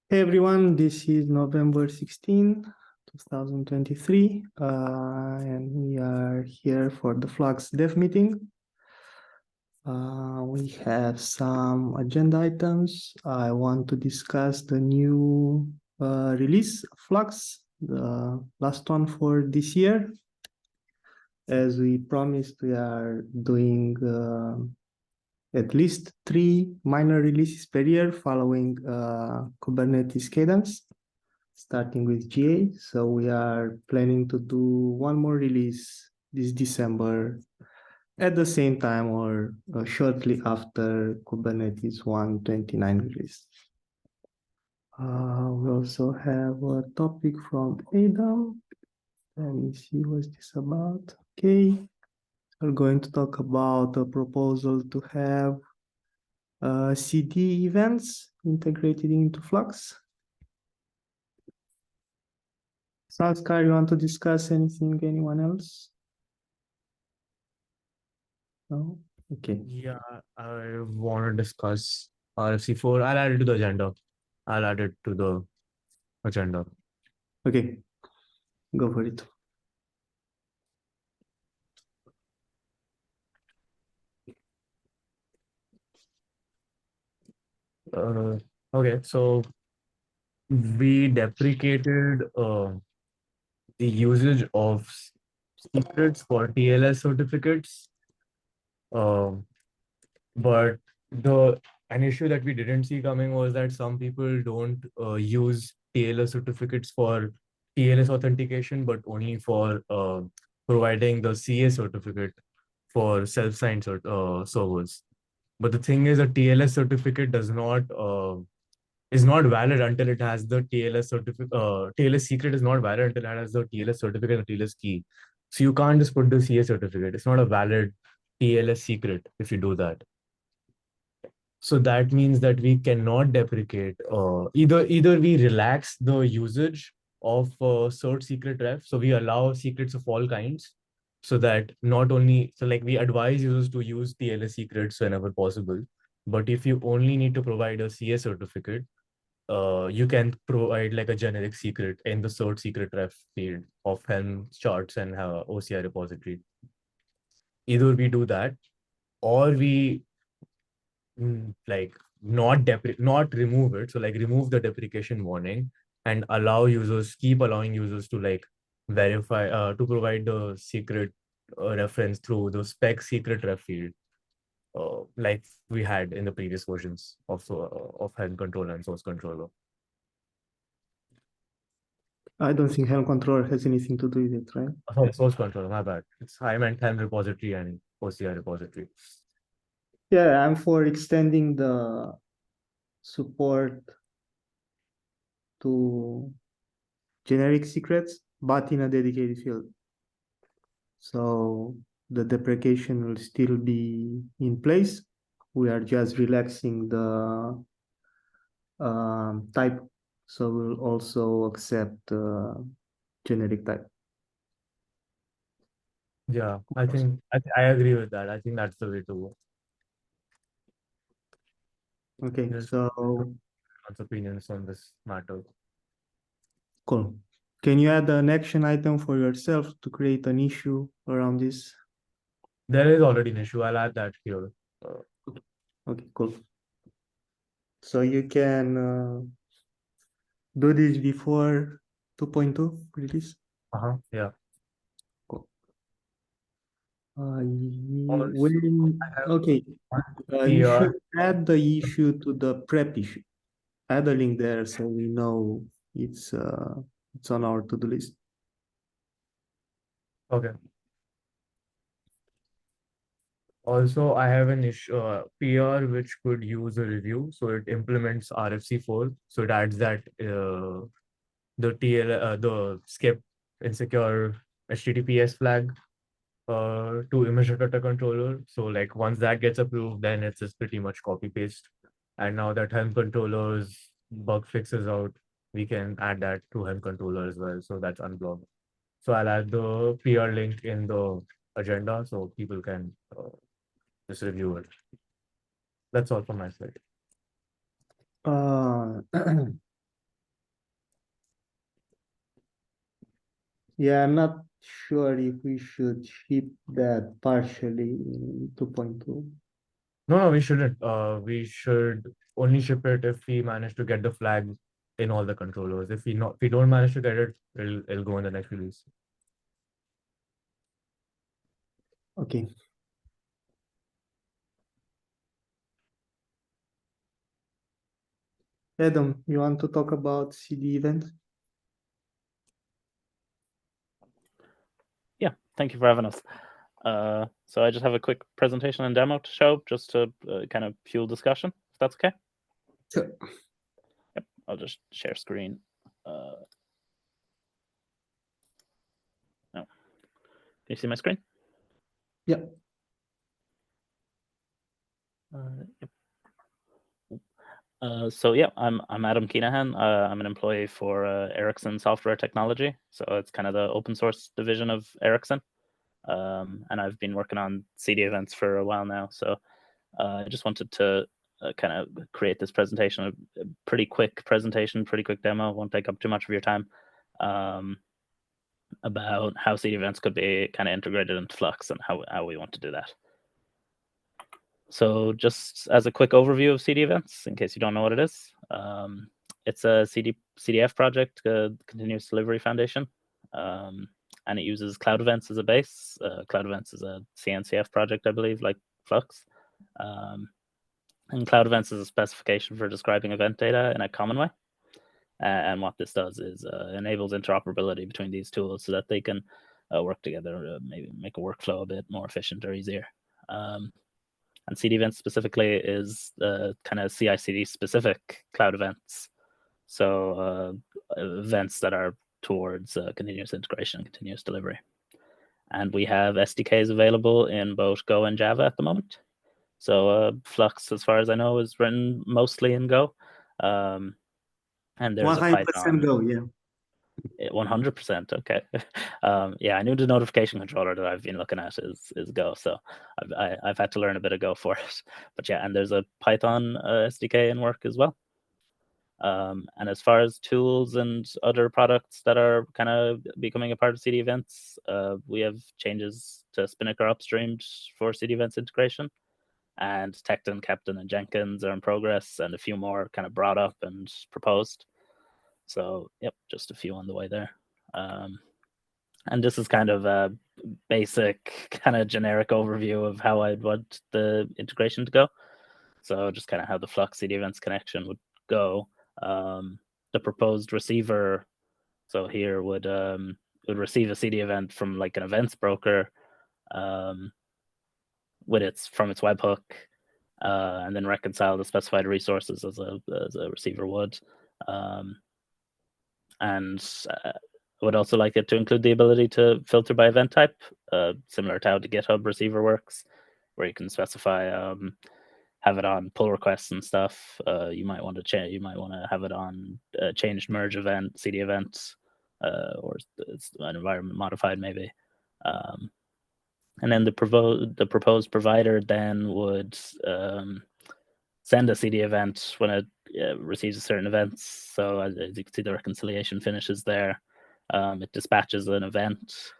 Hey everyone, this is November 16, 2023, and we are here for the Flux Dev Meeting. We have some agenda items. I want to discuss the new release of Flux, the last one for this year. As we promised, we are doing at least 3 minor releases per year following Kubernetes cadence, starting with GA. So we are planning to do one more release this December at the same time or shortly after Kubernetes 1.29 release. We also have a topic from Adam. Let me see what's this about. Okay. We're going to talk about a proposal to have CD events integrated into Flux. Sanskar, you want to discuss anything? Anyone else? No? Okay. Yeah, I want to discuss RFC4. I'll add it to the agenda. I'll add it to the agenda. Okay. Go for it. Okay, so we deprecated the usage of secrets for TLS certificates. But an issue that we didn't see coming was that some people don't use TLS certificates for TLS authentication, but only for providing the CA certificate for self-signed servers. But the thing is, a TLS certificate is not valid until it has the TLS certificate. TLS secret is not valid until it has the TLS certificate and the TLS key. So you can't just put the CA certificate. It's not a valid TLS secret if you do that. So that means that we cannot deprecate. Either we relax the usage of cert secret ref, so we allow secrets of all kinds, so that not only like we advise users to use TLS secrets whenever possible, but if you only need to provide a CA certificate, you can provide like a generic secret in the cert secret ref field of Helm charts and OCI repository. Either we do that, or we like not remove it, so like remove the deprecation warning and keep allowing users to like verify to provide the secret reference through the spec secret ref field, like we had in the previous versions of Helm controller and source controller. I don't think Helm controller has anything to do with it, right? Source controller, my bad. I meant Helm repository and OCI repository. Yeah, I'm for extending the support to generic secrets, but in a dedicated field. So the deprecation will still be in place. We are just relaxing the type. So we'll also accept generic type. Yeah, I agree with that. I think that's the way to go. Okay, Just so opinions on this matter. cool. Can you add an action item for yourself to create an issue around this? There is already an issue. I'll add that here. Okay, cool. So you can do this before 2.2 release? Yeah. Cool. Also, I have Okay, one you PR. should add the issue to the prep issue. Add a link there so we know it's on our to-do list. Okay. Also, I have an issue PR which could use a review. So it implements RFC4. So it adds that the skip insecure HTTPS flag to image data controller. So like once that gets approved, then it's just pretty much copy paste. And now that Helm controller's bug fixes out, we can add that to Helm controller as well. So that's unblocked. So I'll add the PR link in the agenda so people can just review it. That's all from my side. Uh, Yeah, I'm not sure if we should ship that partially in 2.2. No, we shouldn't. We should only ship it if we manage to get the flag in all the controllers. If we don't manage to get it, it'll go in the next release. Okay. Adam, you want to talk about CD event? Yeah, thank you for having us. So I just have a quick presentation and demo to show, just to kind of fuel discussion, if that's okay. Sure. Yep, I'll just share screen. No. Can you see my screen? Yep. Yep. So yeah, I'm Adam Keenahan. I'm an employee for Ericsson Software Technology. So it's kind of the open source division of Ericsson. And I've been working on CD events for a while now. So I just wanted to kind of create this presentation, a pretty quick presentation, pretty quick demo. Won't take up too much of your time. About how CD events could be kind of integrated into Flux and how we want to do that. So just as a quick overview of CD events, in case you don't know what it is, it's a CDF project, Continuous Delivery Foundation, and it uses Cloud Events as a base. Cloud Events is a CNCF project, I believe, like Flux. And Cloud Events is a specification for describing event data in a common way. And what this does is enables interoperability between these tools so that they can work together, maybe make a workflow a bit more efficient or easier. And CD events specifically is kind of CI/CD specific cloud events. So events that are towards continuous integration and continuous delivery. And we have SDKs available in both Go and Java at the moment. So Flux, as far as I know, is written mostly in Go. And there's 100% a Python. Go, yeah. 100%. Okay. Yeah, I knew the notification controller that I've been looking at is Go, so I've had to learn a bit of Go for it. But yeah, and there's a Python SDK in work as well. And as far as tools and other products that are kind of becoming a part of CD events, we have changes to Spinnaker upstreamed for CD events integration. And Tecton, Captain, and Jenkins are in progress, and a few more kind of brought up and proposed. So, yep, just a few on the way there. And this is kind of a basic, kind of generic overview of how I'd want the integration to go. So just kind of how the Flux CD events connection would go. The proposed receiver, so here would receive a CD event from like an events broker from its webhook, and then reconcile the specified resources as a receiver would. And I would also like it to include the ability to filter by event type, similar to how the GitHub receiver works, where you can specify, have it on pull requests and stuff. You might want to change. You might want to have it on changed merge event, CD events, or it's an environment modified maybe. And then the proposed provider then would send a CD event when it receives a certain event. So as you can see, the reconciliation finishes there. It dispatches an event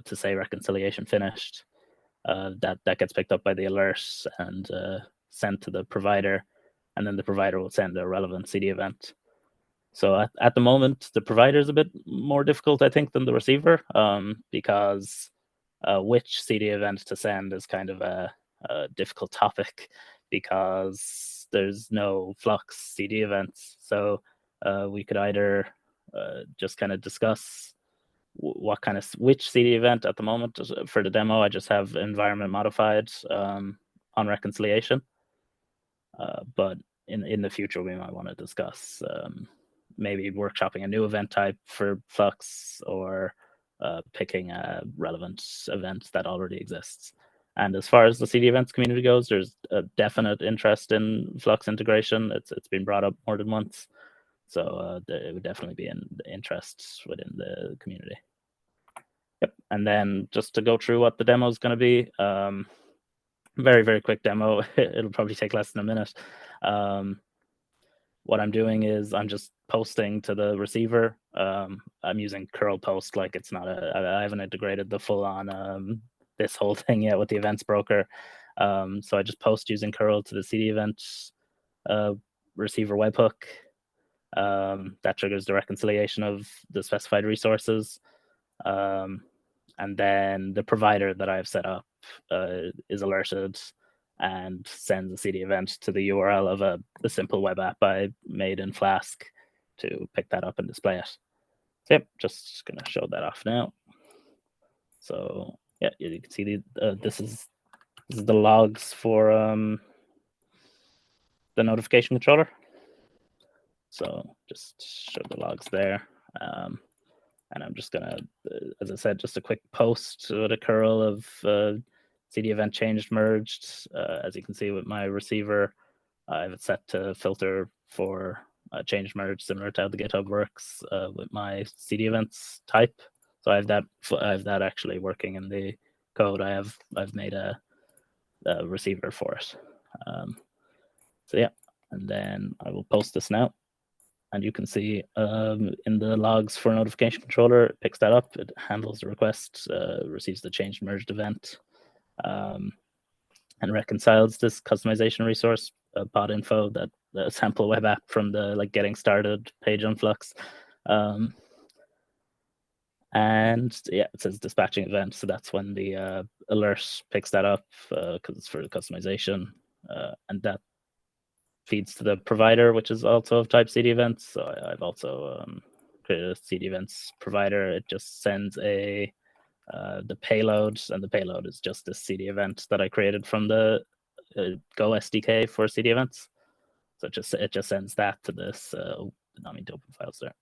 to say reconciliation finished. That gets picked up by the alert and sent to the provider, and then the provider will send a relevant CD event. So at the moment, the provider is a bit more difficult, I think, than the receiver, because which CD event to send is kind of a difficult topic, because there's no Flux CD events. So we could either just kind of discuss which CD event at the moment. For the demo, I just have environment modified on reconciliation. But in the future, we might want to discuss maybe workshopping a new event type for Flux, or picking a relevant event that already exists. And as far as the CD events community goes, there's a definite interest in Flux integration. It's been brought up more than once. So it would definitely be an interest within the community. Yep. And then just to go through what the demo is going to be, very, very quick demo. It'll probably take less than a minute. what I'm doing is I'm just posting to the receiver. I'm using curl post, like it's not I haven't integrated the full on this whole thing yet with the events broker. So I just post using curl to the CD event receiver webhook. That triggers the reconciliation of the specified resources. And then the provider that I've set up is alerted and sends a CD event to the URL of the simple web app I made in Flask to pick that up and display it. So yep, just gonna show that off now. So yeah, you can see this is the logs for the notification controller. So just show the logs there. And I'm just gonna, as I said, just a quick post with a curl of CD event changed merged. As you can see with my receiver, I have it set to filter for change merge, similar to how the GitHub works with my CD events type. So I have that actually working in the code. I've made a receiver for it. So yeah, and then I will post this now. And you can see in the logs for notification controller, it picks that up, it handles the request, receives the changed merged event, and reconciles this customization resource, pod info, that the sample web app from the getting started page on Flux. And yeah, it says dispatching event. So that's when the alert picks that up because it's for the customization. And that feeds to the provider, which is also of type CD events. So I've also created a CD events provider. It just sends the payload, and the payload is just this CD event that I created from the Go SDK for CD events. So it just sends that to this. I mean to open files there.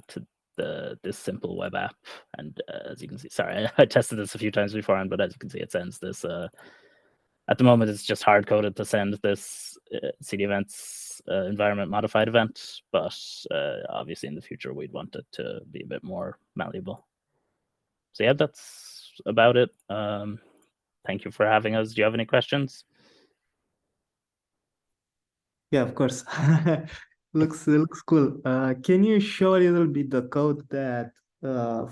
To this simple web app, and as you can see, sorry, I tested this a few times beforehand, but as you can see, it sends this. At the moment, it's just hard coded to send this CD events environment modified event, but obviously in the future we'd want it to be a bit more malleable. So yeah, that's about it. Thank you for having us. Do you have any questions? Yeah, of course. Looks cool. Can you show a little bit the code that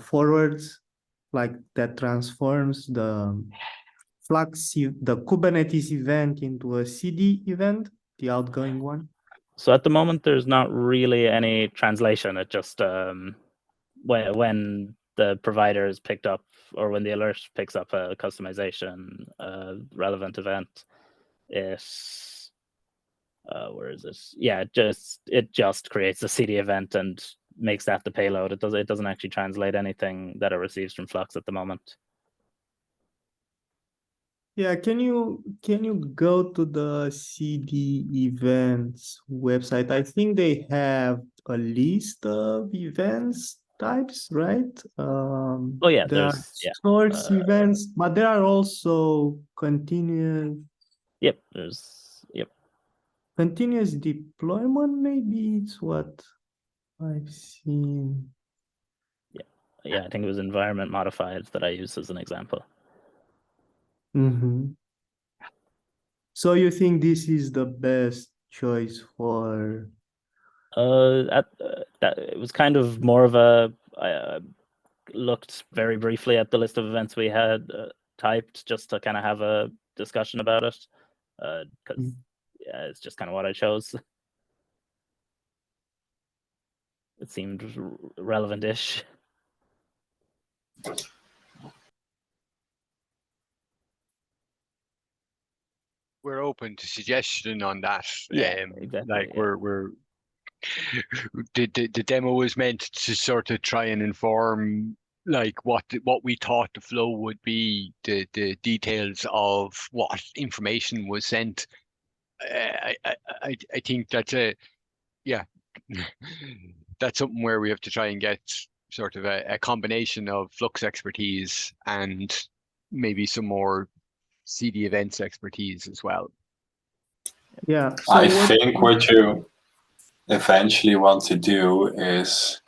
forwards, that transforms the the Kubernetes event into a CD event, the outgoing one? So at the moment, there's not really any translation. It just when the provider is picked up, or when the alert picks up a customization relevant event, where is it? Yeah, it just creates a CD event and makes that the payload. It doesn't actually translate anything that it receives from Flux at the moment. Yeah, can you go to the CD events website? I think they have a list of events types, right? Oh yeah, There are source events, but there are also continuous. Yep, continuous deployment. Maybe it's what I've seen. Yeah, I think it was environment modified that I used as an example. Mm-hmm. So you think this is the best choice for? It was kind of more of a. I looked very briefly at the list of events we had typed just to kind of have a discussion about it, because yeah, it's just kind of what I chose. It seemed relevant-ish. We're open to suggestion on that. Yeah, exactly. We're the demo was meant to sort of try and inform what we thought the flow would be, the details of what information was sent. I think that's that's something where we have to try and get sort of a combination of Flux expertise and maybe some more CD events expertise as well. Yeah. So I think what you eventually want to do is,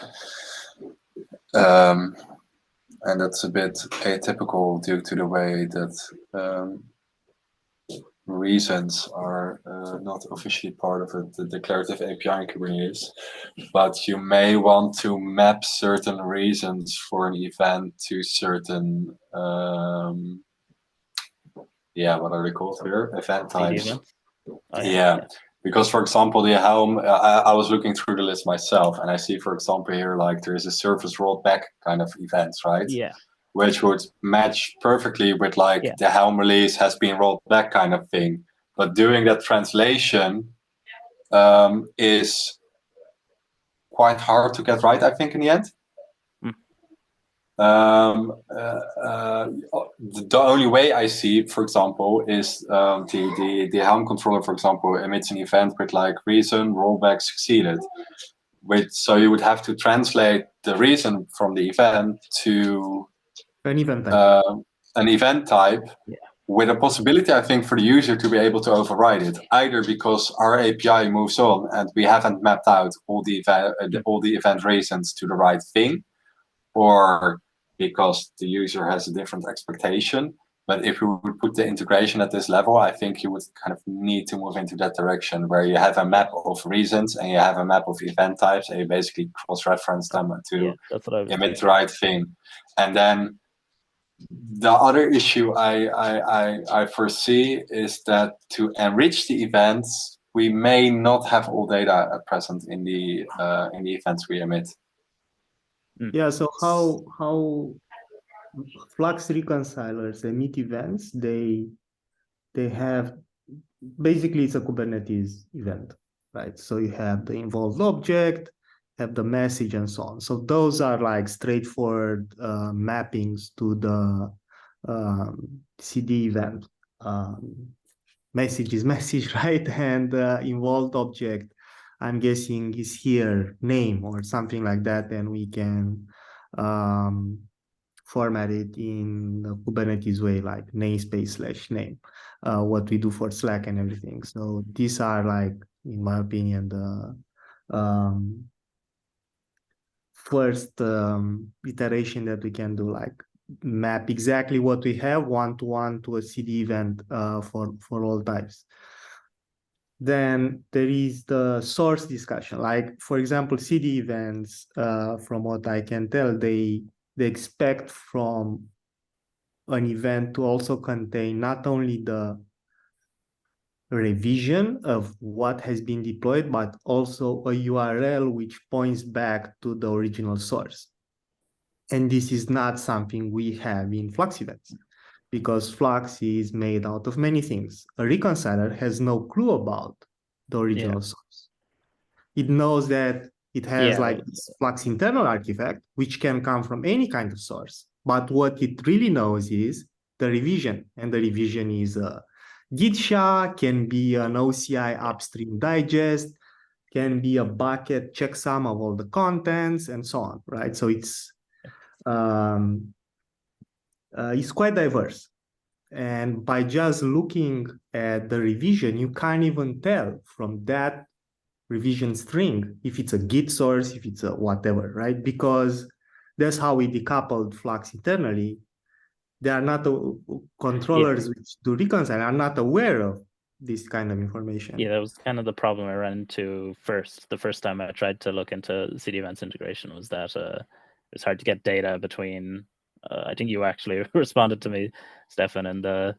and that's a bit atypical due to the way that reasons are not officially part of it, the declarative API in Kubernetes, but you may want to map certain reasons for an event to certain, what are they called here? Event CD types. events? Oh, Yeah. Because, for example, the Helm, I was looking through the list myself, and I see, for example, here, like there is a service rolled back kind of events, right? Yeah. Which would match perfectly with like Yeah. the Helm release has been rolled back kind of thing. But doing that translation is quite hard to get right, I think, in the end. The only way I see, for example, is the Helm controller, for example, emits an event with like reason rollback succeeded. So you would have to translate the reason from the event to An event type. an event type, with a possibility, I think, for the user to be able to override it, either because our API moves on and we haven't mapped out all the event reasons to the right thing, or because the user has a different expectation. But if we would put the integration at this level, I think you would kind of need to move into that direction where you have a map of reasons and you have a map of event types, and you basically cross-reference them to emit the right thing. And then the other issue I foresee is that to enrich the events, we may not have all data at present in the events we emit. Yeah, so how Flux reconcilers emit events, they have, basically it's a Kubernetes event, right? So you have the involved object, have the message and so on. So those are like straightforward mappings to the CD event. Message is message, right? And involved object, I'm guessing, is here name or something like that, and we can format it in the Kubernetes way, like namespace/name, what we do for Slack and everything. So these are, like, in my opinion, the first iteration that we can do, like map exactly what we have one-to-one to a CD event for all types. Then there is the source discussion. Like, for example, CD events, from what I can tell, they expect from an event to also contain not only the revision of what has been deployed, but also a URL which points back to the original source. And this is not something we have in Flux events, because Flux is made out of many things. A reconciler has no clue about the original source. It knows that it has like this Flux internal artifact, which can come from any kind of source. But what it really knows is the revision. And the revision is a Git SHA, can be an OCI upstream digest, can be a bucket checksum of all the contents, and so on, right? So it's quite diverse. And by just looking at the revision, you can't even tell from that revision string if it's a Git source, if it's a whatever, right? Because that's how we decoupled Flux internally. They are not controllers which do reconcile are not aware of this kind of information. Yeah, that was kind of the problem I ran into the first time I tried to look into CD events integration, was that it's hard to get data between. I think you actually responded to me, Stefan, in the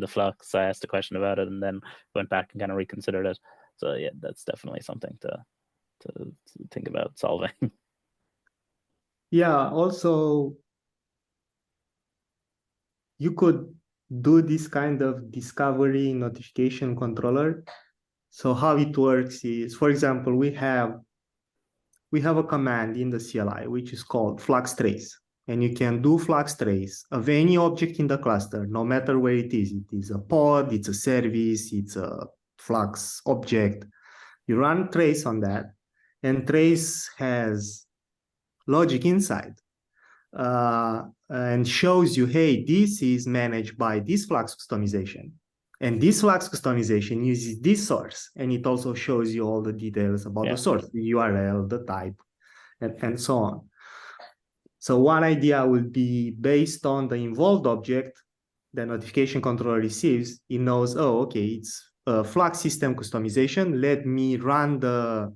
Flux. I asked a question about it and then went back and kind of reconsidered it. So yeah, that's definitely something to think about solving. Yeah, also you could do this kind of discovery notification controller. So how it works is, for example, we have a command in the CLI which is called Flux Trace. And you can do Flux Trace of any object in the cluster, no matter where it is. It is a pod, it's a service, it's a Flux object. You run trace on that, and trace has logic inside and shows you, hey, this is managed by this Flux customization. And this Flux customization uses this source. And it also shows you all the details about the source, the URL, the type, and so on. So one idea will be, based on the involved object the notification controller receives, it knows, oh, okay, it's Flux system customization. Let me run the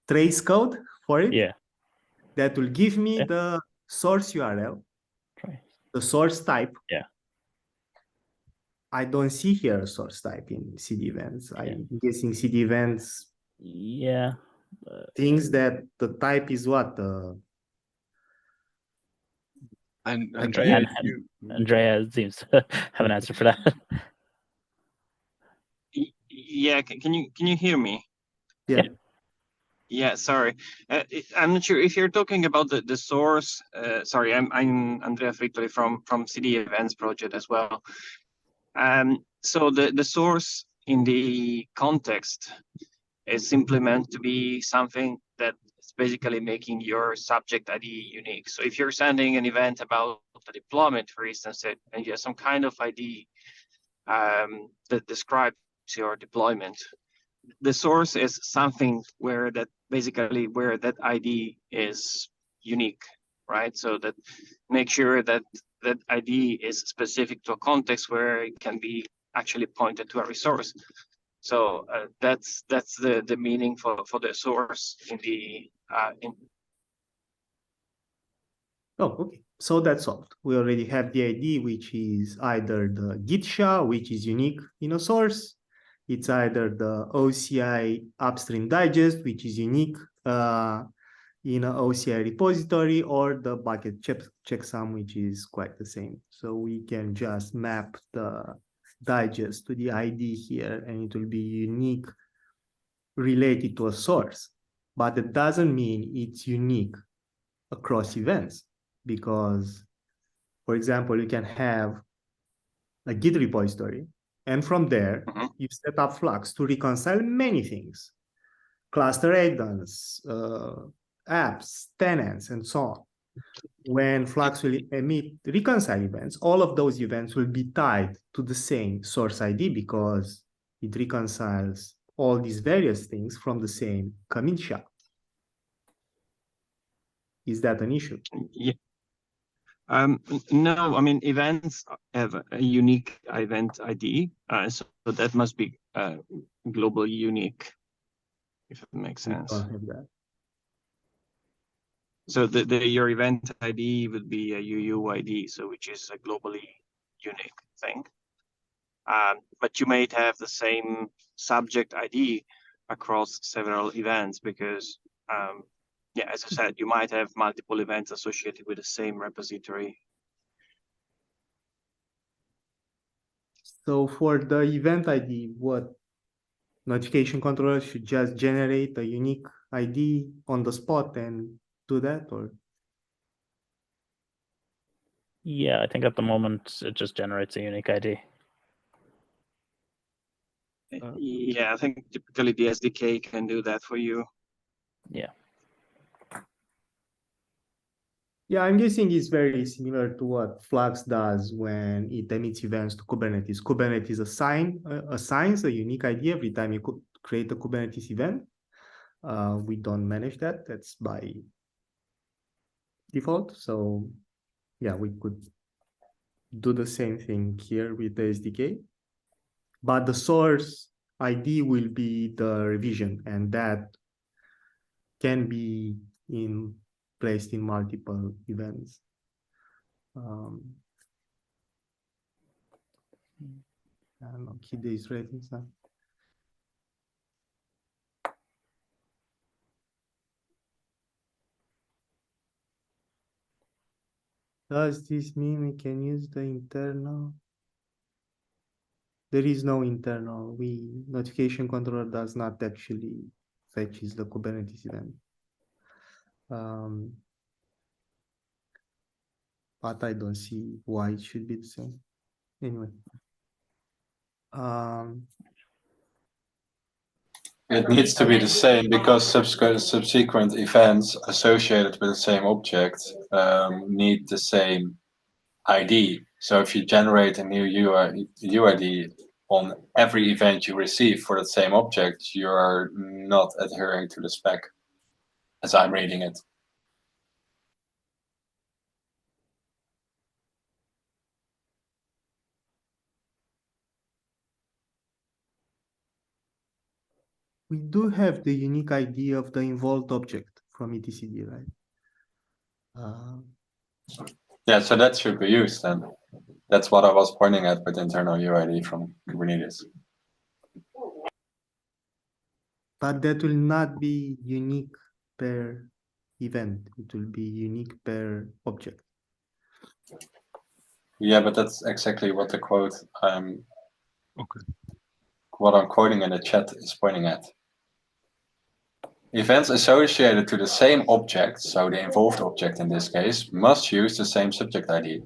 trace code for it. Yeah. That will give me Yeah. the source URL, Try. the source type. Yeah. I don't see here a source type in CD events. Yeah. I'm guessing CD events Yeah. thinks that the type is what? And Like Andrea, Andrea seems to have an answer for that. Yeah, can you hear me? Yeah. Yeah, sorry. I'm not sure if you're talking about the source. Sorry, I'm Andrea Frittoli from CD Events project as well. So the source in the context is simply meant to be something that is basically making your subject ID unique. So if you're sending an event about the deployment, for instance, and you have some kind of ID that describes your deployment, the source is something where that ID is unique, right? So that make sure that that ID is specific to a context where it can be actually pointed to a resource. So that's the meaning for the source in the Oh, okay. So that's solved. We already have the ID, which is either the Git SHA, which is unique in a source. It's either the OCI upstream digest, which is unique in an OCI repository, or the bucket checksum, which is quite the same. So we can just map the digest to the ID here, and it will be unique related to a source. But it doesn't mean it's unique across events, because, for example, you can have a Git repository, and from there, you set up Flux to reconcile many things, cluster add-ons, apps, tenants, and so on. When Flux will emit reconcile events, all of those events will be tied to the same source ID because it reconciles all these various things from the same commit SHA. Is that an issue? yeah. No, I mean, events have a unique event ID, so that must be globally unique, if it makes sense. We don't have that. So your event ID would be a UUID, so which is a globally unique thing. But you might have the same subject ID across several events because, yeah, as I said, you might have multiple events associated with the same repository. So for the event ID, what notification controller should just generate a unique ID on the spot and do that, or? Yeah, I think at the moment it just generates a unique ID. Yeah, I think typically the SDK can do that for you. Yeah. Yeah, I'm guessing it's very similar to what Flux does when it emits events to Kubernetes. Kubernetes assigns a unique ID every time you create a Kubernetes event. We don't manage that. That's by default. So yeah, we could do the same thing here with the SDK. But the source ID will be the revision, and that can be placed in multiple events. I don't know, key days ratings now. Does this mean we can use the internal? There is no internal. Notification controller does not actually fetches the Kubernetes event. But I don't see why it should be the same. Anyway. It needs to be the same because subsequent events associated with the same object need the same ID. So if you generate a new UID on every event you receive for that same object, you are not adhering to the spec as I'm reading it. we do have the unique ID of the involved object from etcd, right? Yeah, so that should be used then. That's what I was pointing at with internal UID from Kubernetes. But that will not be unique per event. It will be unique per object. Yeah, but that's exactly what the quote Okay. what I'm quoting in the chat is pointing at. Events associated to the same object, so the involved object in this case, must use the same subject ID.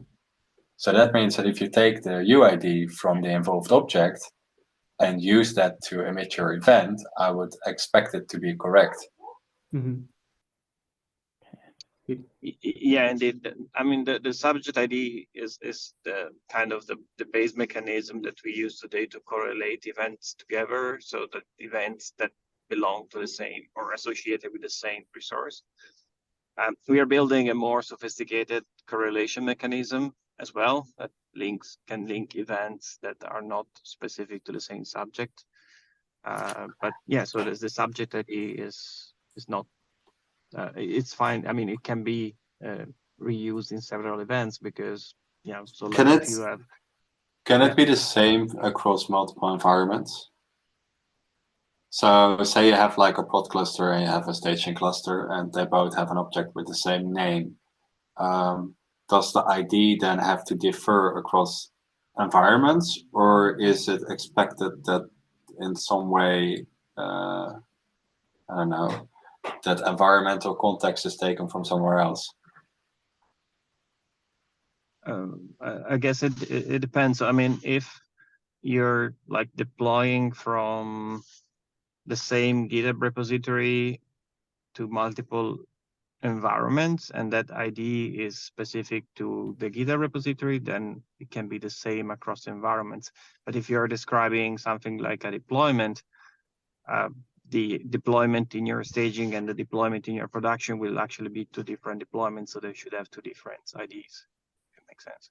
So that means that if you take the UID from the involved object and use that to emit your event, I would expect it to be correct. Mhm. Yeah, indeed. I mean, the subject ID is the kind of the base mechanism that we use today to correlate events together, so that events that belong to the same or associated with the same resource. We are building a more sophisticated correlation mechanism as well that can link events that are not specific to the same subject. But yeah, so the subject ID is not. It's fine. I mean, it can be reused in several events because so like if you have. Can it be the same across multiple environments? So say you have like a prod cluster and you have a staging cluster and they both have an object with the same name. Does the ID then have to differ across environments, or is it expected that in some way, I don't know, that environmental context is taken from somewhere else? I guess it depends. I mean, if you're like deploying from the same GitHub repository to multiple environments and that ID is specific to the GitHub repository, then it can be the same across environments. But if you're describing something like a deployment, the deployment in your staging and the deployment in your production will actually be two different deployments, so they should have two different IDs. If it makes sense.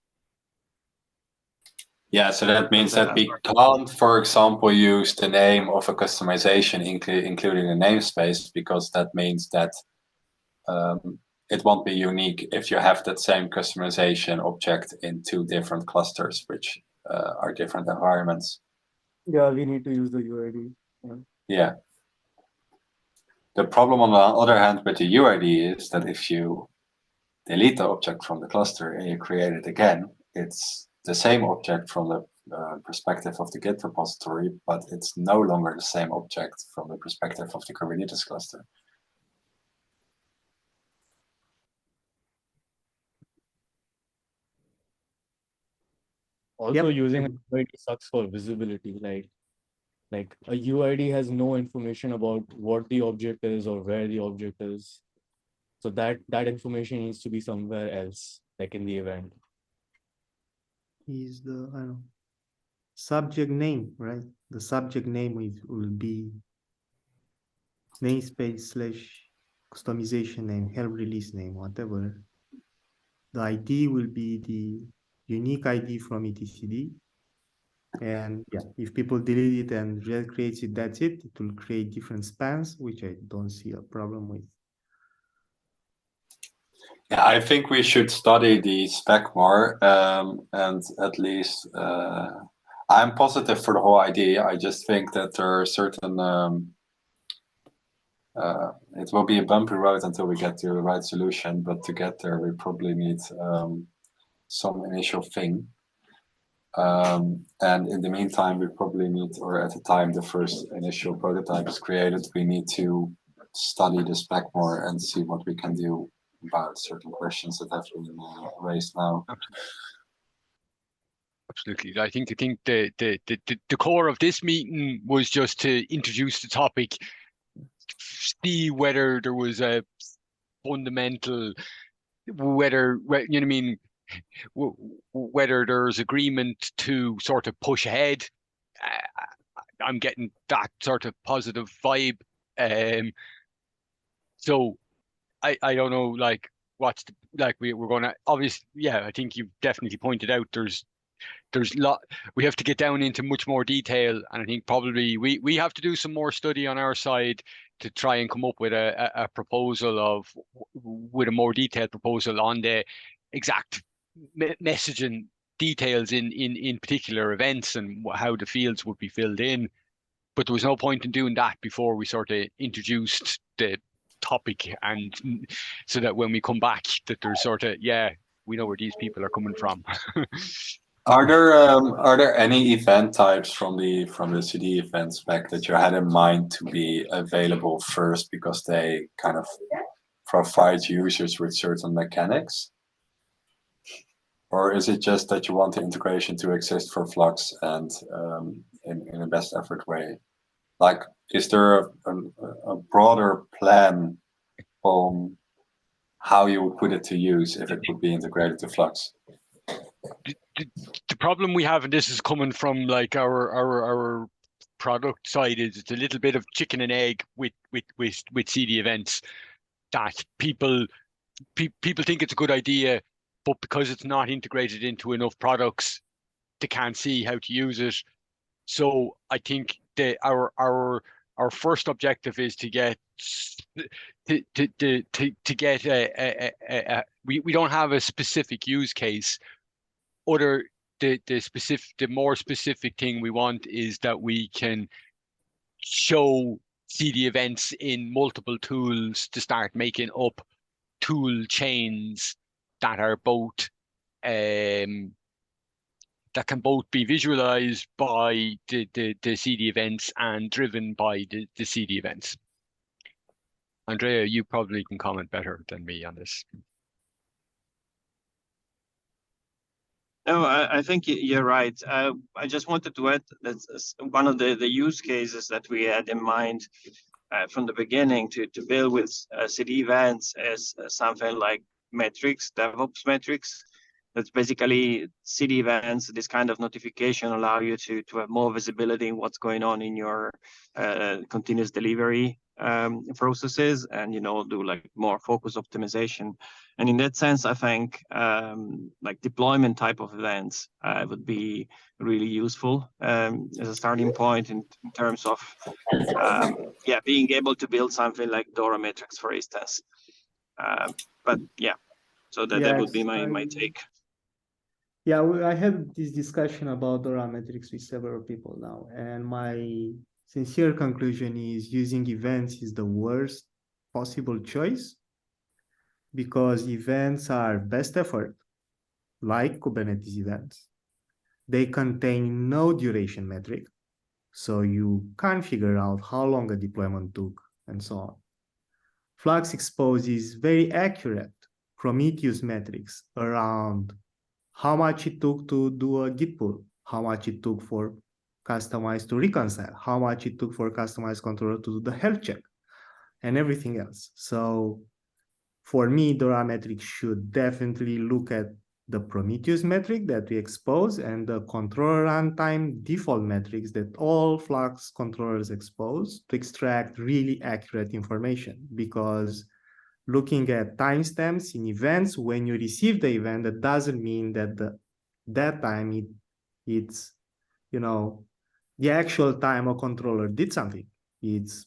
Yeah, so that means that we can't, for example, use the name of a customization, including the namespace, because that means that it won't be unique if you have that same customization object in two different clusters, which are different environments. Yeah, we need to use the UID. Yeah. The problem on the other hand with the UID is that if you delete the object from the cluster and you create it again, it's the same object from the perspective of the Git repository, but it's no longer the same object from the perspective of the Kubernetes cluster. Also, using a UID sucks for visibility. Like a UID has no information about what the object is or where the object is. So that information needs to be somewhere else, like in the event. Is the subject name, right? The subject name will be namespace / customization name, help release name, whatever. The ID will be the unique ID from etcd. And yeah, if people delete it and recreates it, that's it. It will create different spans, which I don't see a problem with. Yeah, I think we should study the spec more, and at least I'm positive for the whole idea. I just think that there are certain it will be a bumpy road until we get to the right solution, but to get there, we probably need some initial thing. And in the meantime, we probably need, or at the time the first initial prototype is created, we need to study the spec more and see what we can do about certain questions that have been raised now. Absolutely. I think the core of this meeting was just to introduce the topic, see whether there was a fundamental, whether you know what I mean, whether there's agreement to sort of push ahead. I'm getting that sort of positive vibe. So I don't know, like what's the, like we're going to obviously, yeah, I think you've definitely pointed out there's we have to get down into much more detail, and I think probably we have to do some more study on our side to try and come up with a proposal with a more detailed proposal on the exact messaging details in particular events and how the fields would be filled in. But there was no point in doing that before we sort of introduced the topic, and so that when we come back, that there's sort of, yeah, we know where these people are coming from. Are there any event types from the CD event spec that you had in mind to be available first because they kind of provide users with certain mechanics? Or is it just that you want the integration to exist for Flux and in a best effort way? Like, is there a broader plan on how you would put it to use if it would be integrated to Flux? The problem we have, and this is coming from like our product side, is it's a little bit of chicken and egg with CD events, that people think it's a good idea, but because it's not integrated into enough products, they can't see how to use it. So I think that our first objective is to get we don't have a specific use case. The more specific thing we want is that we can show CD events in multiple tools to start making up tool chains that are both that can both be visualized by the CD events and driven by the CD events. Andrea, you probably can comment better than me on this. No, I think you're right. I just wanted to add that one of the use cases that we had in mind from the beginning to build with CD events is something like metrics, DevOps metrics. That's basically CD events. This kind of notification allow you to have more visibility in what's going on in your continuous delivery processes, and do like more focus optimization. And in that sense, I think like deployment type of events would be really useful as a starting point in terms of being able to build something like DORA metrics, for instance. But yeah, so that would be my take. Yeah, I had this discussion about DORA metrics with several people now, and my sincere conclusion is using events is the worst possible choice, because events are best effort, like Kubernetes events. They contain no duration metric, so you can't figure out how long a deployment took and so on. Flux exposes very accurate Prometheus metrics around how much it took to do a Git pull, how much it took for customize to reconcile, how much it took for customized controller to do the health check, and everything else. So for me, DORA metrics should definitely look at the Prometheus metric that we expose and the controller runtime default metrics that all Flux controllers expose to extract really accurate information. Because looking at timestamps in events, when you receive the event, that doesn't mean that that time it's the actual time a controller did something. It's,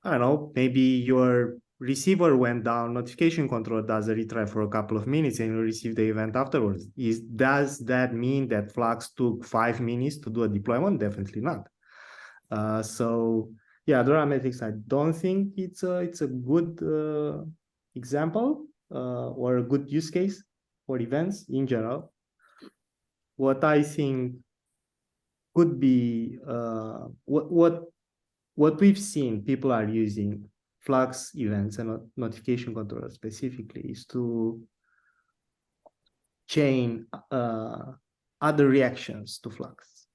I don't know, maybe your receiver went down, notification control does a retry for a couple of minutes, and you receive the event afterwards. Does that mean that Flux took 5 minutes to do a deployment? Definitely not. So yeah, DORA metrics, I don't think it's a good example or a good use case for events in general. What I think could be what we've seen people are using Flux events and notification controller specifically is to chain other reactions to Flux.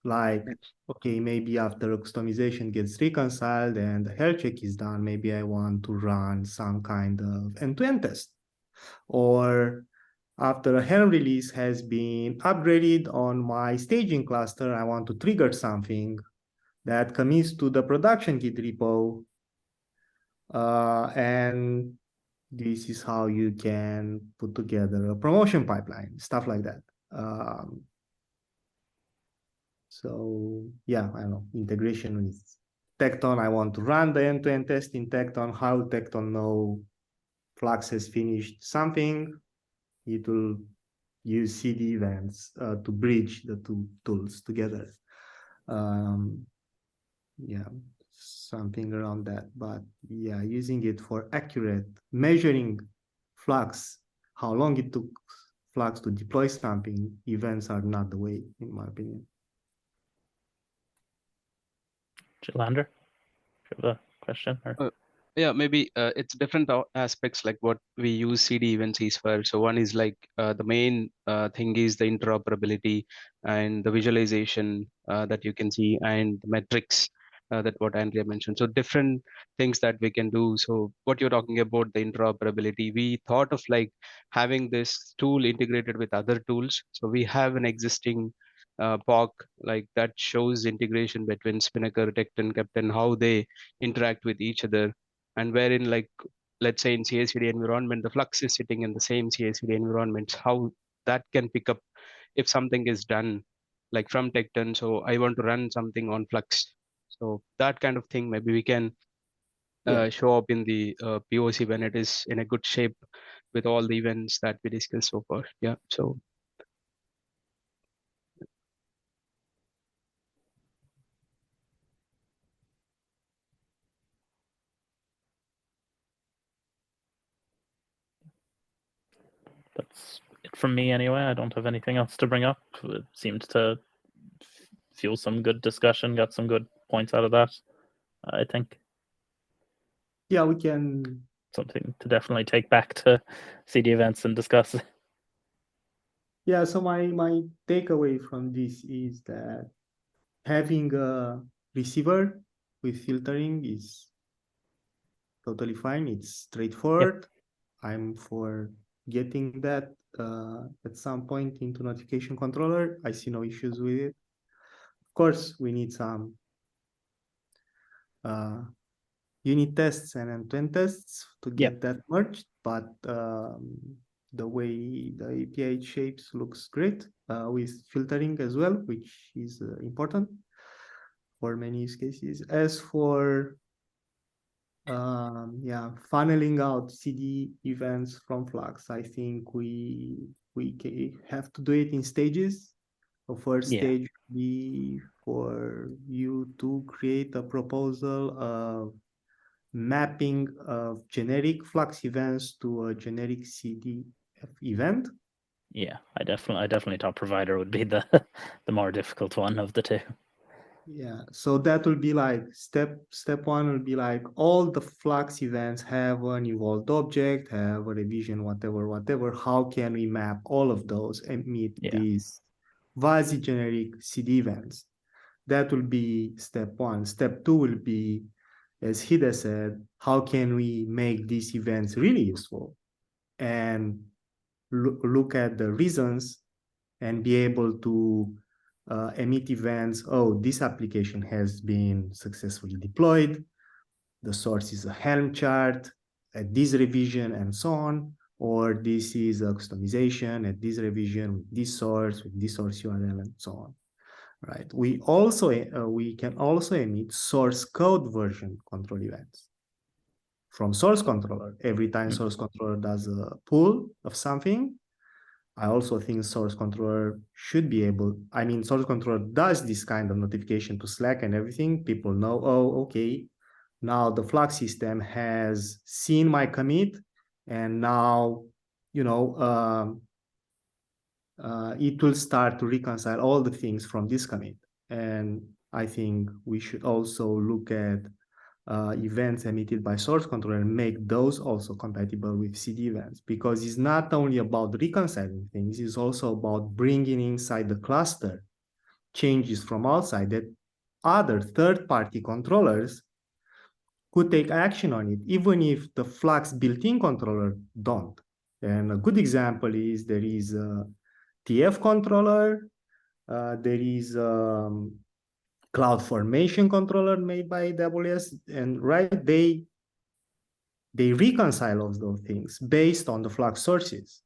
Like, okay, maybe after customization gets reconciled and the health check is done, maybe I want to run some kind of end-to-end test. Or after a Helm release has been upgraded on my staging cluster, I want to trigger something that commits to the production Git repo. And this is how you can put together a promotion pipeline, stuff like that. So yeah, I don't know, integration with Tekton. I want to run the end-to-end test in Tekton. How Tekton know Flux has finished something? It will use CD events to bridge the two tools together. Yeah, something around that. But yeah, using it for accurate measuring Flux, how long it took Flux to deploy something, events are not the way, in my opinion. Jalander, do you have a question? Or? Yeah, maybe it's different aspects like what we use CD events is for. So one is like the main thing is the interoperability and the visualization that you can see, and the metrics that what Andrea mentioned. So different things that we can do. So what you're talking about, the interoperability, we thought of like having this tool integrated with other tools. So we have an existing POC like that shows integration between Spinnaker, Tekton, Captain, how they interact with each other, and wherein like let's say in CI/CD environment, the Flux is sitting in the same CI/CD environments, how that can pick up if something is done like from Tekton. So I want to run something on Flux. So that kind of thing, maybe we can show up in the POC when it is in a good shape with all the events that we discussed so far. Yeah. So That's it from me anyway. I don't have anything else to bring up. It seemed to fuel some good discussion, got some good points out of that, I think. Yeah, we can. Something to definitely take back to CD events and discuss. Yeah, so my takeaway from this is that having a receiver with filtering is totally fine. It's straightforward. I'm for getting that at some point into notification controller. I see no issues with it. Of course, we need some unit tests and end-to-end tests to get that merged, but the way the API shapes looks great with filtering as well, which is important for many use cases. As for funneling out CD events from Flux, I think we have to do it in stages. The first stage would be for you to create a proposal of mapping of generic Flux events to a generic CDF event. Yeah, I definitely thought provider would be the more difficult one of the two. Yeah, so that will be like step one will be like all the Flux events have an evolved object, have a revision, whatever. How can we map all of those and meet these fuzzy generic CD events? That will be step one. Step two will be, as Hida said, how can we make these events really useful and look at the reasons and be able to emit events. Oh, this application has been successfully deployed. The source is a Helm chart at this revision and so on. Or this is a customization at this revision with this source URL and so on. Right. We can also emit source code version control events from source controller. Every time source controller does a pull of something, I also think source controller should be able, source controller does this kind of notification to Slack and everything. People know, oh, okay, now the Flux system has seen my commit, and now, it will start to reconcile all the things from this commit. And I think we should also look at events emitted by source controller and make those also compatible with CD events, because it's not only about reconciling things, it's also about bringing inside the cluster changes from outside that other third-party controllers could take action on it, even if the Flux built-in controller don't. And a good example is there is a TF controller, there is CloudFormation controller made by AWS, and they reconcile all those things based on the Flux sources.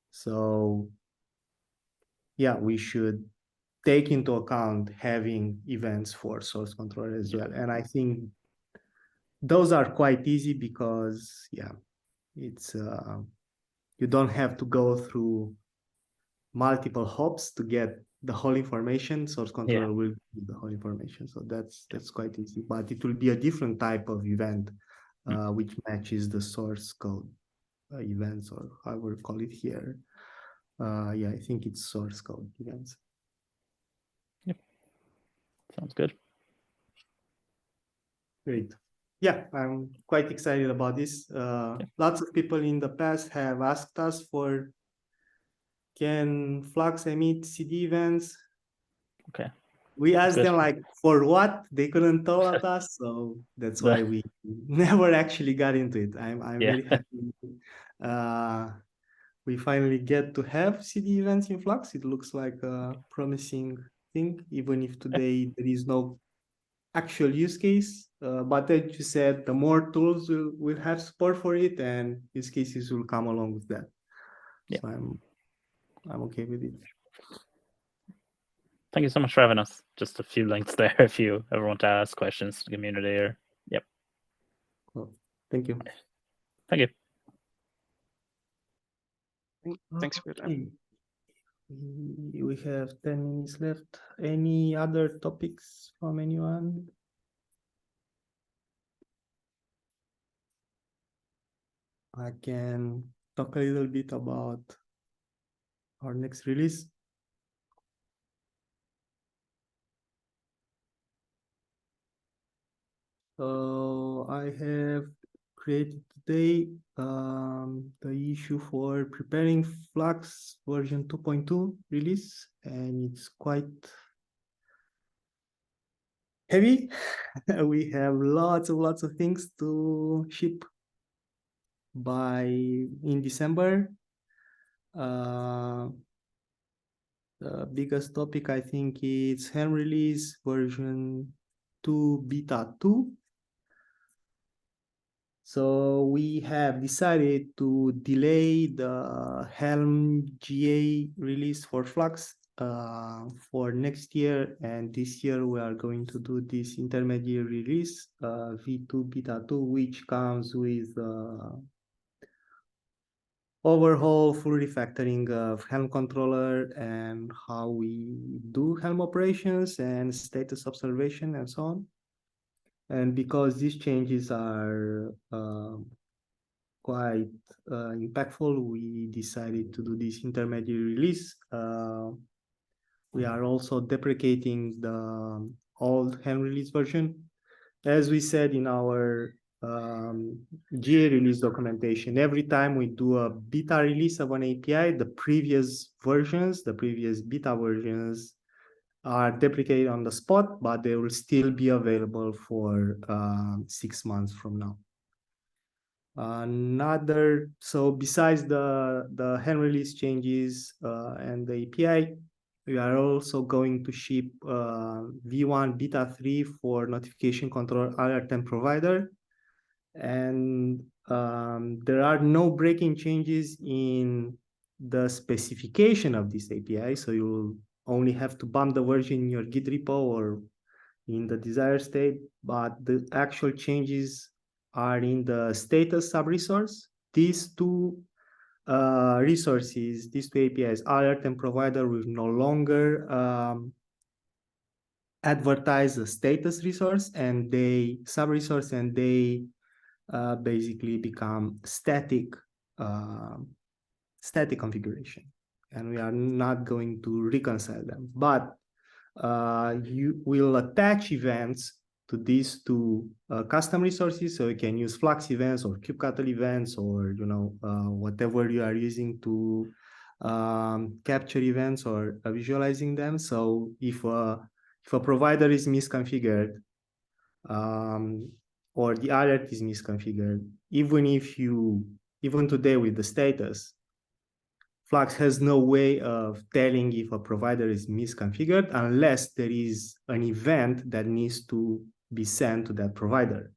So yeah, we should take into account having events for source control as well. And I think those are quite easy because, yeah, it's you don't have to go through multiple hops to get the whole information. Source controller will give you the whole information. So that's quite easy, but it will be a different type of event, which matches the source code events, or I will call it here. Yeah, I think it's source code events. Yep. Sounds good. Great. Yeah, I'm quite excited about this. Lots of people in the past have asked us for, can Flux emit CD events? Okay. We asked Good. them like for what, they couldn't tell us, so that's why we never actually got into it. I'm very happy. We finally get to have CD events in Flux. It looks like a promising thing, even if today there is no actual use case. But as you said, the more tools will have support for it, and use cases will come along with that. Yeah. So I'm okay with it. Thank you so much for having us. Just a few links there if you ever want to ask questions to the community or Cool. Thank you. Thank you. Thanks for your time. Okay. We have 10 minutes left. Any other topics from anyone? I can talk a little bit about our next release. So I have created today the issue for preparing Flux version 2.2 release, and it's quite heavy. We have lots of things to ship in December. The biggest topic, I think, is Helm release version 2 beta 2. So we have decided to delay the Helm GA release for Flux for next year, and this year we are going to do this intermediate release, V2 beta 2, which comes with overhaul, full refactoring of Helm controller and how we do Helm operations and status observation and so on. And because these changes are quite impactful, we decided to do this intermediate release. We are also deprecating the old Helm release version. As we said in our GA release documentation, every time we do a beta release of an API, the previous beta versions are deprecated on the spot, but they will still be available for 6 months from now. So besides the Helm release changes and the API, we are also going to ship V1 beta 3 for notification control alert and provider. And there are no breaking changes in the specification of this API. So you will only have to bump the version in your Git repo or in the desired state, but the actual changes are in the status sub-resource. These two resources, these two APIs, alert and provider, will no longer advertise a status resource and they sub-resource, and they basically become static configuration, and we are not going to reconcile them, but you will attach events to these two custom resources, so you can use Flux events or kubectl events, or whatever you are using to capture events or visualizing them. So if a provider is misconfigured, or the alert is misconfigured, even today with the status, Flux has no way of telling if a provider is misconfigured unless there is an event that needs to be sent to that provider.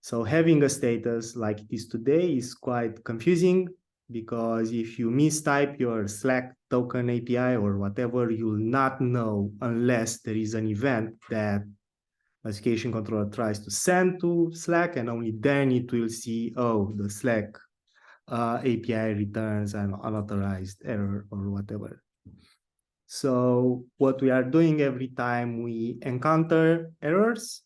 So having a status like it is today is quite confusing. because if you mistype your Slack token API or whatever, you'll not know unless there is an event that notification controller tries to send to Slack, and only then it will see, oh, the Slack API returns an unauthorized error or whatever. So what we are doing every time we encounter errors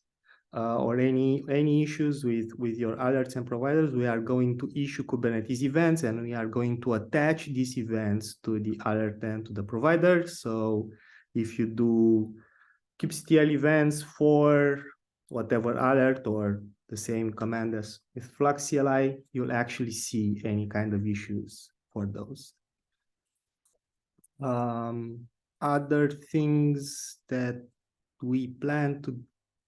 or any issues with your alerts and providers, we are going to issue Kubernetes events, and we are going to attach these events to the alert and to the provider. So if you do kubectl events for whatever alert or the same command as with Flux CLI, you'll actually see any kind of issues for those. Other things that we plan to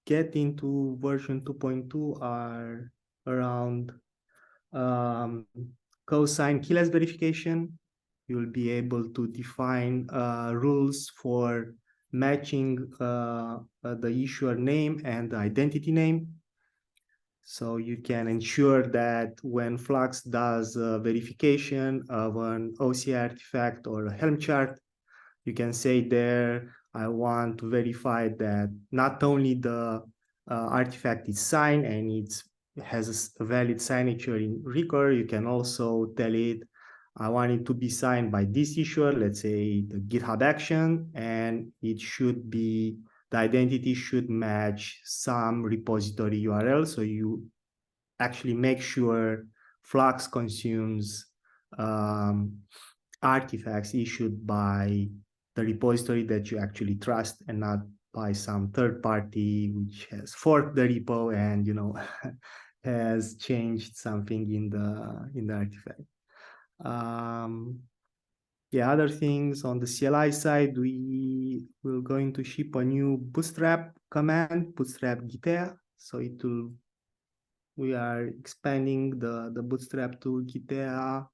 get into version 2.2 are around cosign keyless verification. You'll be able to define rules for matching the issuer name and the identity name. So you can ensure that when Flux does verification of an OCI artifact or a Helm chart, you can say there, I want to verify that not only the artifact is signed and it has a valid signature in record, you can also tell it, I want it to be signed by this issuer, let's say the GitHub action, and it should be, the identity should match some repository URL. So you actually make sure Flux consumes artifacts issued by the repository that you actually trust, and not by some third party which has forked the repo and has changed something in the artifact. Yeah, other things on the CLI side, we will going to ship a new bootstrap command, bootstrap gitea. So we are expanding the bootstrap to gitea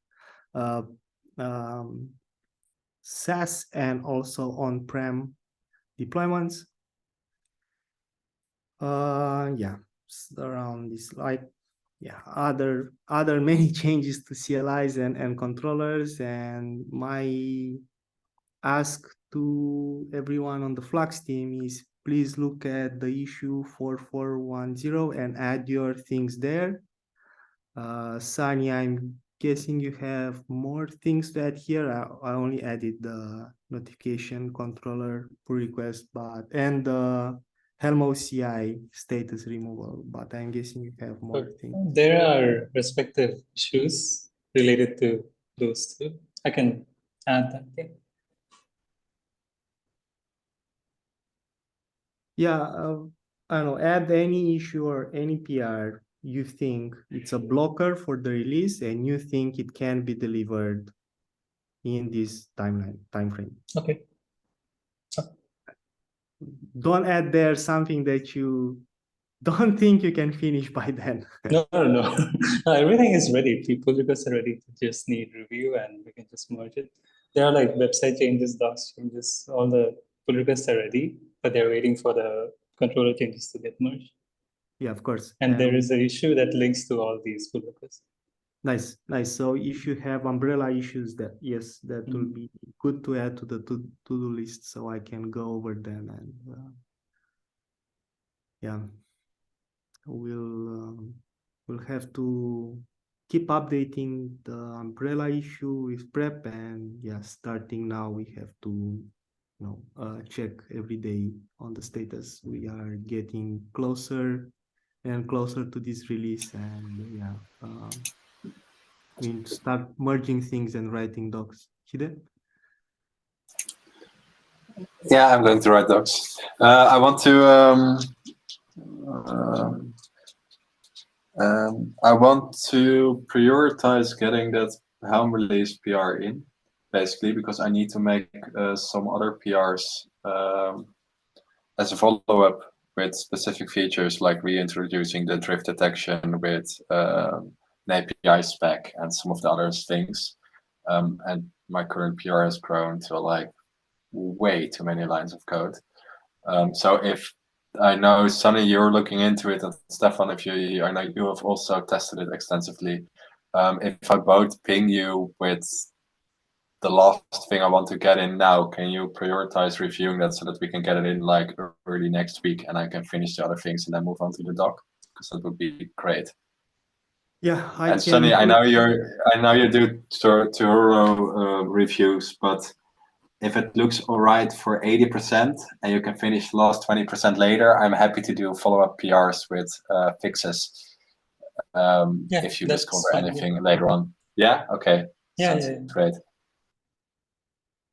SaaS and also on-prem deployments. Yeah, around this, like, yeah, other many changes to CLIs and controllers. And my ask to everyone on the Flux team is, please look at the issue 4410 and add your things there. Sani, I'm guessing you have more things to add here. I only added the notification controller pull request, and the Helm OCI status removal, but I'm guessing you have more things. There are respective issues related to those two. I can add that. Yeah, I don't know, add any issue or any PR you think it's a blocker for the release and you think it can be delivered in this time frame. Okay. Don't add there something that you don't think you can finish by then. No. No, everything is ready. Pull requests are ready. Just need review and we can just merge it. There are like website changes, docs changes, all the pull requests are ready, but they're waiting for the controller changes to get merged. Yeah, of course. And there is an issue that links to all these pull requests. Nice. So if you have umbrella issues, that will be good to add to the to-do list, so I can go over them. And yeah, we'll have to keep updating the umbrella issue with prep, and yeah, starting now we have to check every day on the status. We are getting closer and closer to this release, and yeah, we'll start merging things and writing docs. Hide? Yeah, I'm going to write docs. I want to prioritize getting that Helm release PR in, basically, because I need to make some other PRs as a follow-up with specific features, like reintroducing the drift detection with an API spec and some of the other things. And my current PR has grown to like way too many lines of code. So if I know, Sunny, you're looking into it, and Stefan, I know you have also tested it extensively. if I both ping you with the last thing I want to get in now, can you prioritize reviewing that so that we can get it in like early next week and I can finish the other things and then move on to the doc? Because that would be great. Yeah, I And can. Sunny, I know you do thorough reviews, but if it looks all right for 80% and you can finish the last 20% later, I'm happy to do follow-up PRs with fixes. If you that's discover fine, anything later on. Yeah, okay. Yeah, Sounds great.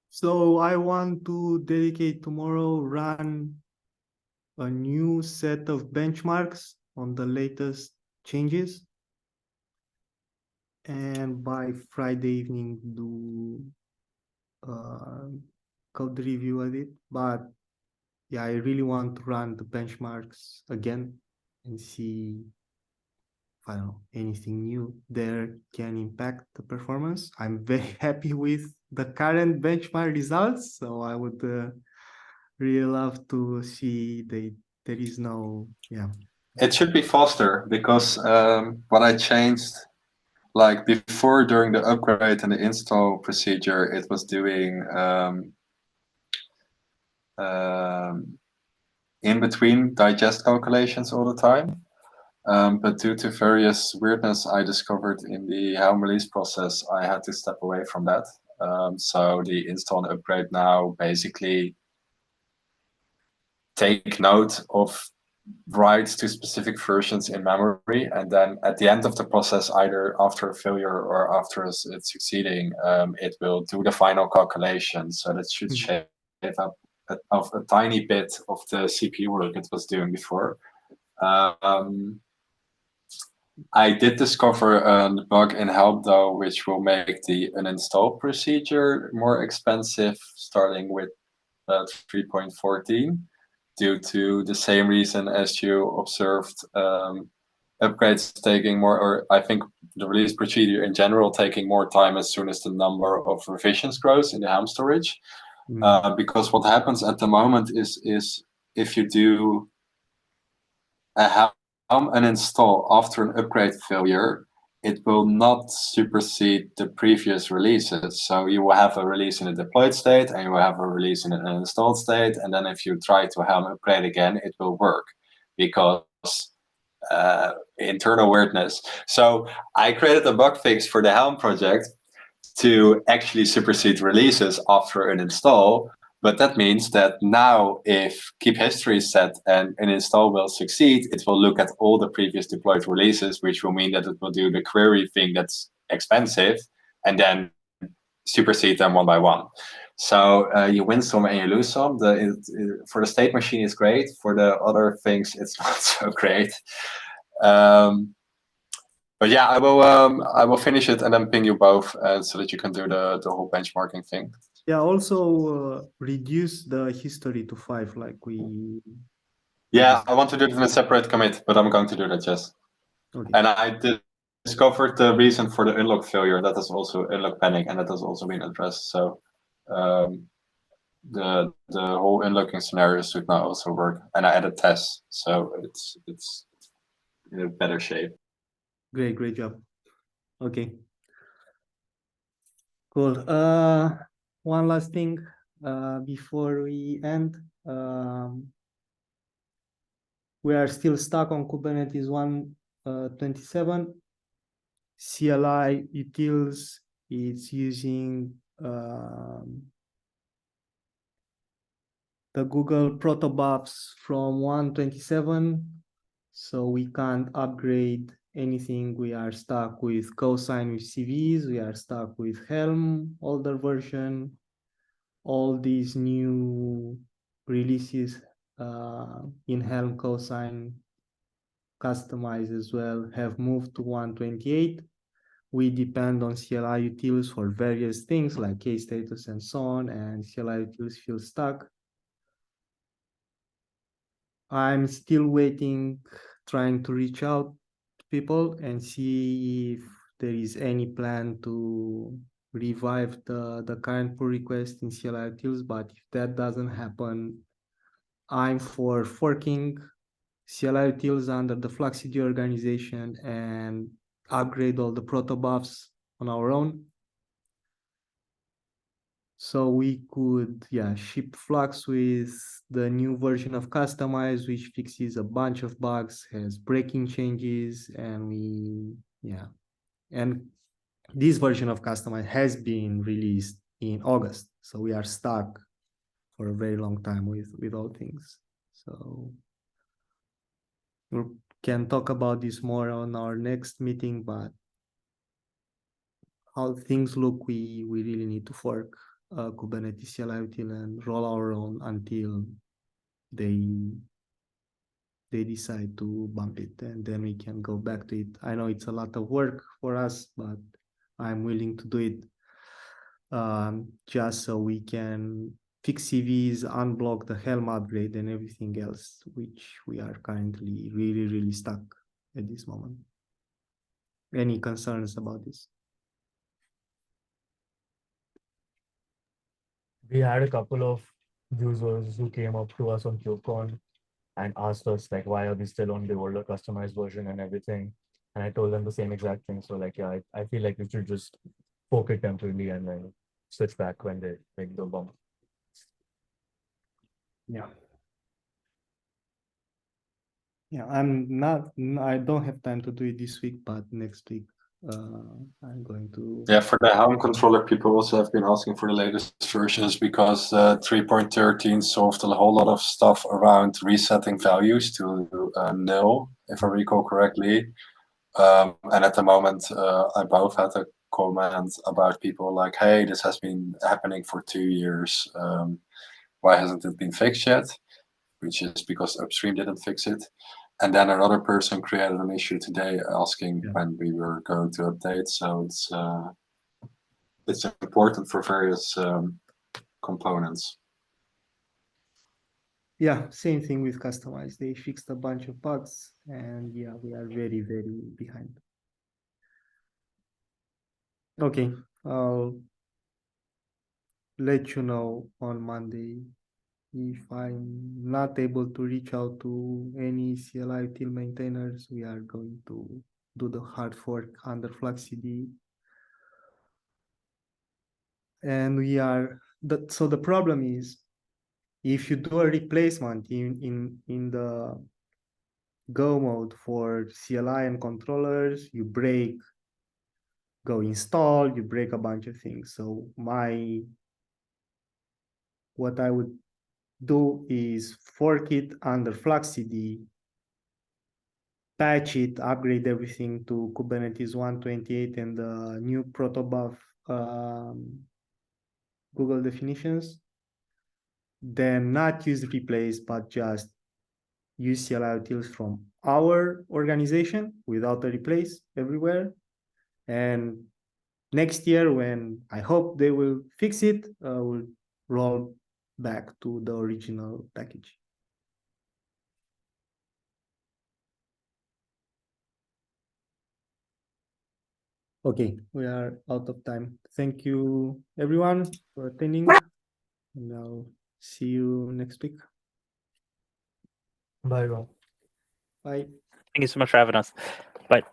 So I want to dedicate tomorrow, run a new set of benchmarks on the latest changes. And by Friday evening, do code review of it. But yeah, I really want to run the benchmarks again and see if I don't know anything new there can impact the performance. I'm very happy with the current benchmark results, so I would really love to see there is no It should be faster because what I changed, like before during the upgrade and the install procedure, it was doing in between digest calculations all the time. But due to various weirdness I discovered in the Helm release process, I had to step away from that. So the install and upgrade now basically take note of writes to specific versions in memory, and then at the end of the process, either after a failure or after it's succeeding, it will do the final calculation. So that should shave up a tiny bit of the CPU work it was doing before. I did discover a bug in Helm though, which will make the uninstall procedure more expensive, starting with 3.14. Due to the same reason as you observed, upgrades taking more, or I think the release procedure in general taking more time as soon as the number of revisions grows in the Helm storage. Because what happens at the moment is if you do a Helm uninstall after an upgrade failure, it will not supersede the previous releases. So you will have a release in a deployed state and you will have a release in an installed state. And then if you try to Helm upgrade again, it will work because internal weirdness. So I created a bug fix for the Helm project to actually supersede releases after an install. But that means that now if keep history is set and an install will succeed, it will look at all the previous deployed releases, which will mean that it will do the query thing that's expensive and then supersede them one by one. So you win some and you lose some. For the state machine, it's great. For the other things, it's not so great. But yeah, I will finish it and then ping you both so that you can do the whole benchmarking thing. Yeah, also reduce the history to 5 like we... Yeah, I want to do it in a separate commit, but I'm going to do that, yes. Okay. And I discovered the reason for the unlock failure. That is also unlock panic, and that has also been addressed. So the whole unlocking scenario should now also work. And I added tests, so it's in a better shape. Great job. Okay. Cool. One last thing before we end. We are still stuck on Kubernetes 1.27. CLI utils, it's using the Google protobufs from 1.27, so we can't upgrade anything. We are stuck with cosine with CVs. We are stuck with Helm, older version. All these new releases in Helm cosine customized as well have moved to 128. We depend on CLI utils for various things like case status and so on, and CLI utils feel stuck. I'm still waiting, trying to reach out to people and see if there is any plan to revive the current pull request in CLI utils, but if that doesn't happen, I'm for forking CLI utils under the Flux Dev organization and upgrade all the protobufs on our own. So we could, ship Flux with the new version of Customize, which fixes a bunch of bugs, has breaking changes, and and this version of Customize has been released in August. So we are stuck for a very long time with all things. So we can talk about this more on our next meeting, but how things look, we really need to fork Kubernetes CLI util and roll our own until they decide to bump it, and then we can go back to it. I know it's a lot of work for us, but I'm willing to do it just so we can fix CVs, unblock the Helm upgrade and everything else, which we are currently really stuck at this moment. Any concerns about this? We had a couple of users who came up to us on KubeCon and asked us like, why are we still on the older customized version and everything? And I told them the same exact thing. So like, yeah, I feel like we should just fork it temporarily and then switch back when they make the bump. Yeah, I don't have time to do it this week, but next week I'm going to. Yeah, for the Helm controller, people also have been asking for the latest versions because 3.13 solved a whole lot of stuff around resetting values to nil, if I recall correctly. And at the moment, I both had a comment about people like, hey, this has been happening for 2 years. Why hasn't it been fixed yet? Which is because upstream didn't fix it. And then another person created an issue today asking when we were going to update. So it's important for various components. Yeah, same thing with Customize. They fixed a bunch of bugs, and yeah, we are very behind. Okay, I'll let you know on Monday if I'm not able to reach out to any CLI util maintainers. We are going to do the hard fork under Flux CD. And so the problem is, if you do a replacement in the Go mode for CLI and controllers, you break Go install, you break a bunch of things. So what I would do is fork it under Flux CD, patch it, upgrade everything to Kubernetes 1.28 and the new protobuf Google definitions. Then not use replace, but just use CLI utils from our organization without a replace everywhere. And next year, when I hope they will fix it, we'll roll back to the original package. Okay, we are out of time. Thank you, everyone, for attending. And I'll see you next week. Bye, Rob. Bye. Thank you so much for having us. Bye.